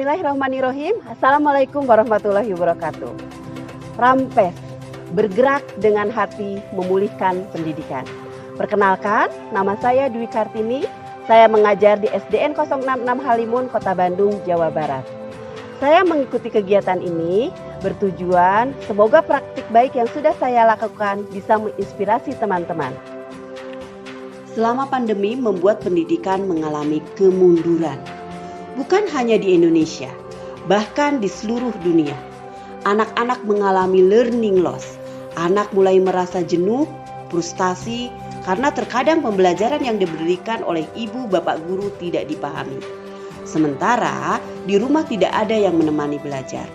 Bismillahirrahmanirrahim. Assalamualaikum warahmatullahi wabarakatuh. Rampes, bergerak dengan hati memulihkan pendidikan. Perkenalkan, nama saya Dwi Kartini. Saya mengajar di SDN 066 Halimun, Kota Bandung, Jawa Barat. Saya mengikuti kegiatan ini bertujuan semoga praktik baik yang sudah saya lakukan bisa menginspirasi teman-teman. Selama pandemi membuat pendidikan mengalami kemunduran. Bukan hanya di Indonesia, bahkan di seluruh dunia. Anak-anak mengalami learning loss. Anak mulai merasa jenuh, frustasi, karena terkadang pembelajaran yang diberikan oleh ibu bapak guru tidak dipahami. Sementara di rumah tidak ada yang menemani belajar.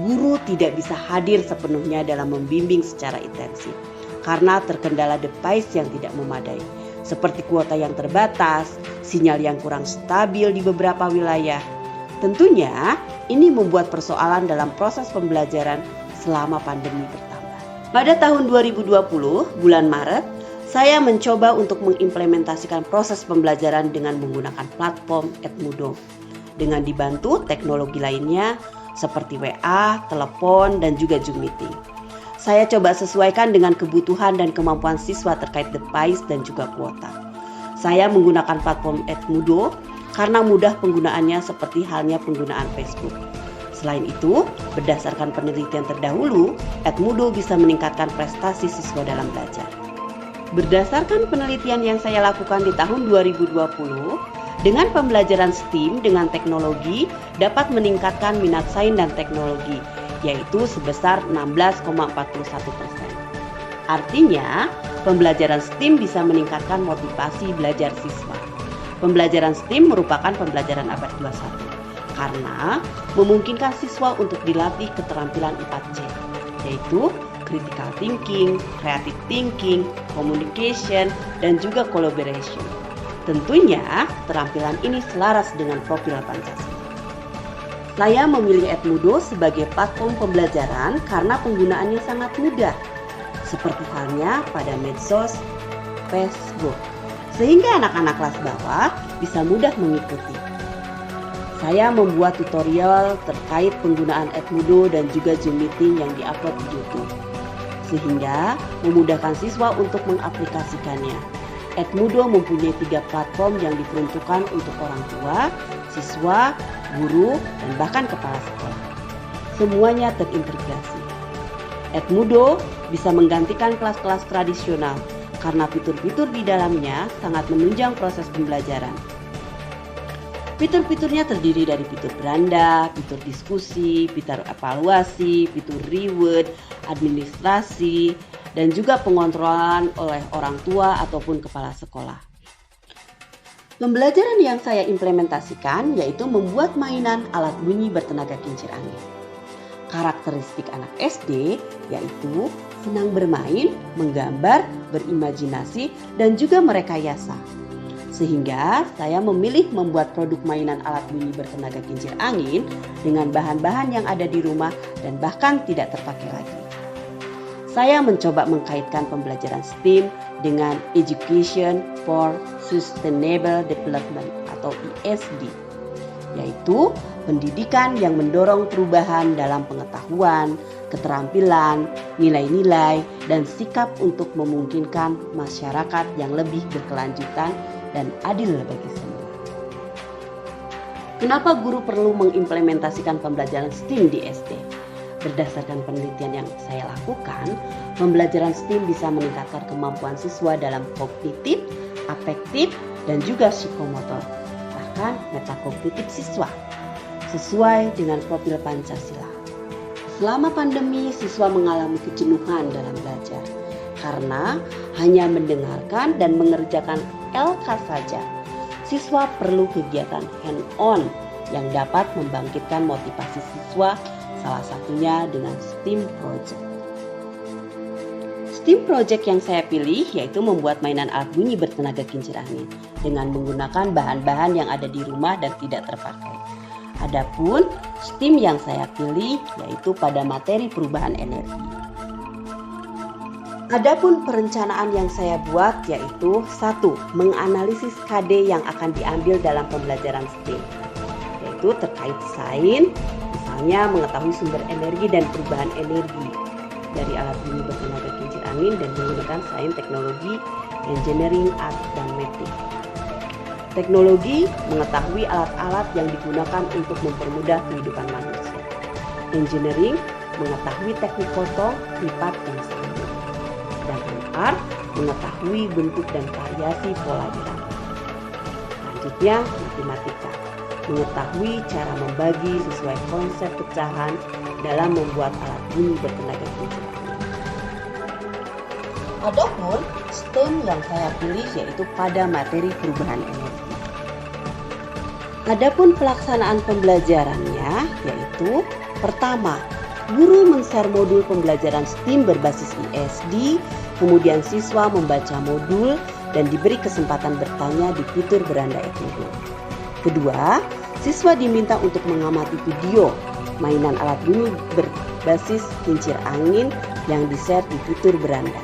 Guru tidak bisa hadir sepenuhnya dalam membimbing secara intensif karena terkendala device yang tidak memadai, seperti kuota yang terbatas, sinyal yang kurang stabil di beberapa wilayah. Tentunya ini membuat persoalan dalam proses pembelajaran selama pandemi bertambah. Pada tahun 2020, bulan Maret, saya mencoba untuk mengimplementasikan proses pembelajaran dengan menggunakan platform Edmudo dengan dibantu teknologi lainnya seperti WA, telepon, dan juga Zoom Meeting. Saya coba sesuaikan dengan kebutuhan dan kemampuan siswa terkait device dan juga kuota. Saya menggunakan platform Edmudo karena mudah penggunaannya seperti halnya penggunaan Facebook. Selain itu, berdasarkan penelitian terdahulu, Edmudo bisa meningkatkan prestasi siswa dalam belajar. Berdasarkan penelitian yang saya lakukan di tahun 2020, dengan pembelajaran STEAM dengan teknologi dapat meningkatkan minat sains dan teknologi, yaitu sebesar 16,41%. Artinya, pembelajaran STEAM bisa meningkatkan motivasi belajar siswa. Pembelajaran STEAM merupakan pembelajaran abad 21 karena memungkinkan siswa untuk dilatih keterampilan 4C, yaitu critical thinking, creative thinking, communication, dan juga collaboration. Tentunya, keterampilan ini selaras dengan profil Pancasila. Saya memilih Edmudo sebagai platform pembelajaran karena penggunaannya sangat mudah, seperti halnya pada medsos, Facebook, sehingga anak-anak kelas bawah bisa mudah mengikuti. Saya membuat tutorial terkait penggunaan Edmudo dan juga Zoom Meeting yang diupload di YouTube, sehingga memudahkan siswa untuk mengaplikasikannya. Edmudo mempunyai 3 platform yang diperuntukkan untuk orang tua, siswa, guru, dan bahkan kepala sekolah. Semuanya terintegrasi. Edmudo bisa menggantikan kelas-kelas tradisional karena fitur-fitur di dalamnya sangat menunjang proses pembelajaran. Fitur-fiturnya terdiri dari fitur beranda, fitur diskusi, fitur evaluasi, fitur reward, administrasi, dan juga pengontrolan oleh orang tua ataupun kepala sekolah. Pembelajaran yang saya implementasikan yaitu membuat mainan alat bunyi bertenaga kincir angin. Karakteristik anak SD yaitu senang bermain, menggambar, berimajinasi, dan juga merekayasa. Sehingga saya memilih membuat produk mainan alat bunyi bertenaga kincir angin dengan bahan-bahan yang ada di rumah dan bahkan tidak terpakai lagi. Saya mencoba mengkaitkan pembelajaran STEAM dengan Education for Sustainable Development atau ESD, yaitu pendidikan yang mendorong perubahan dalam pengetahuan, keterampilan, nilai-nilai, dan sikap untuk memungkinkan masyarakat yang lebih berkelanjutan dan adil bagi semua. Kenapa guru perlu mengimplementasikan pembelajaran STEAM di SD? Berdasarkan penelitian yang saya lakukan, pembelajaran STEAM bisa meningkatkan kemampuan siswa dalam kognitif, afektif, dan juga psikomotor, bahkan metakognitif siswa, sesuai dengan profil Pancasila. Selama pandemi, siswa mengalami kejenuhan dalam belajar karena hanya mendengarkan dan mengerjakan LK saja. Siswa perlu kegiatan hand-on yang dapat membangkitkan motivasi siswa, salah satunya dengan STEAM Project. STEAM Project yang saya pilih yaitu membuat mainan alat bunyi bertenaga kincir angin dengan menggunakan bahan-bahan yang ada di rumah dan tidak terpakai. Adapun STEAM yang saya pilih yaitu pada materi perubahan energi. Adapun perencanaan yang saya buat yaitu 1. Menganalisis KD yang akan diambil dalam pembelajaran STEAM, yaitu terkait sains, misalnya mengetahui sumber energi dan perubahan energi dari alat bumi bertenaga kincir angin dan menggunakan sains, teknologi, engineering, art, dan matik. Teknologi mengetahui alat-alat yang digunakan untuk mempermudah kehidupan manusia. Engineering mengetahui teknik potong, lipat, dan sambung. Sedangkan art mengetahui bentuk dan variasi pola di rambut. Selanjutnya, matematika mengetahui cara membagi sesuai konsep pecahan dalam membuat alat bumi bertenaga kincir angin. Adapun STEM yang saya pilih yaitu pada materi perubahan energi. Adapun pelaksanaan pembelajarannya yaitu pertama, guru men-share modul pembelajaran STEAM berbasis ISD, kemudian siswa membaca modul dan diberi kesempatan bertanya di fitur beranda Edmodo. Kedua, siswa diminta untuk mengamati video mainan alat bumi berbasis kincir angin yang di-share di fitur beranda.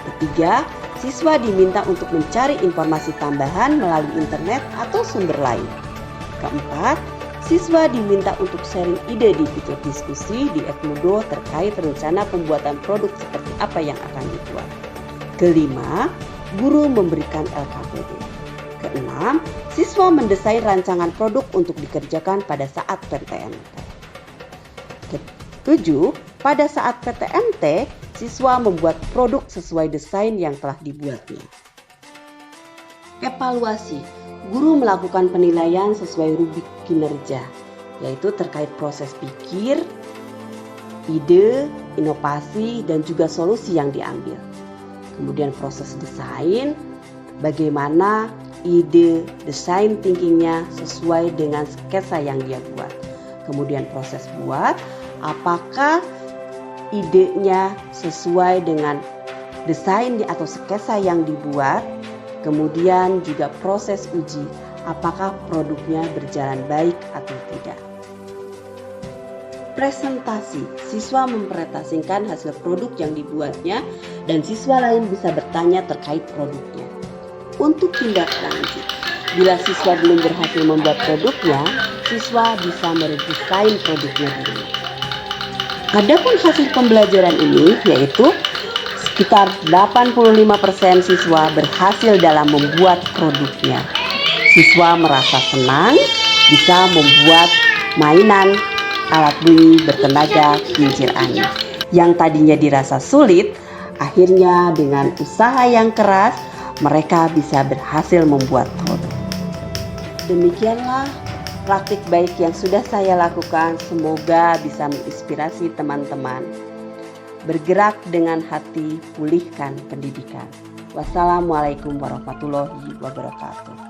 Ketiga, siswa diminta untuk mencari informasi tambahan melalui internet atau sumber lain. Keempat, siswa diminta untuk sharing ide di fitur diskusi di Edmodo terkait rencana pembuatan produk seperti apa yang akan dibuat. Kelima, guru memberikan LKPD. Keenam, siswa mendesain rancangan produk untuk dikerjakan pada saat PTMT. Ketujuh, pada saat PTMT, siswa membuat produk sesuai desain yang telah dibuatnya. Evaluasi, guru melakukan penilaian sesuai rubrik kinerja, yaitu terkait proses pikir, ide, inovasi, dan juga solusi yang diambil. Kemudian proses desain, bagaimana ide desain thinkingnya sesuai dengan sketsa yang dia buat. Kemudian proses buat, apakah idenya sesuai dengan desain atau sketsa yang dibuat. Kemudian juga proses uji, apakah produknya berjalan baik atau tidak. Presentasi, siswa mempresentasikan hasil produk yang dibuatnya dan siswa lain bisa bertanya terkait produknya. Untuk tindak lanjut, bila siswa belum berhasil membuat produknya, siswa bisa meredesain produknya dulu. Adapun hasil pembelajaran ini yaitu sekitar 85% siswa berhasil dalam membuat produknya. Siswa merasa senang bisa membuat mainan alat bumi bertenaga kincir angin. Yang tadinya dirasa sulit, akhirnya dengan usaha yang keras mereka bisa berhasil membuat produk. Demikianlah praktik baik yang sudah saya lakukan, semoga bisa menginspirasi teman-teman. Bergerak dengan hati, pulihkan pendidikan. Wassalamualaikum warahmatullahi wabarakatuh.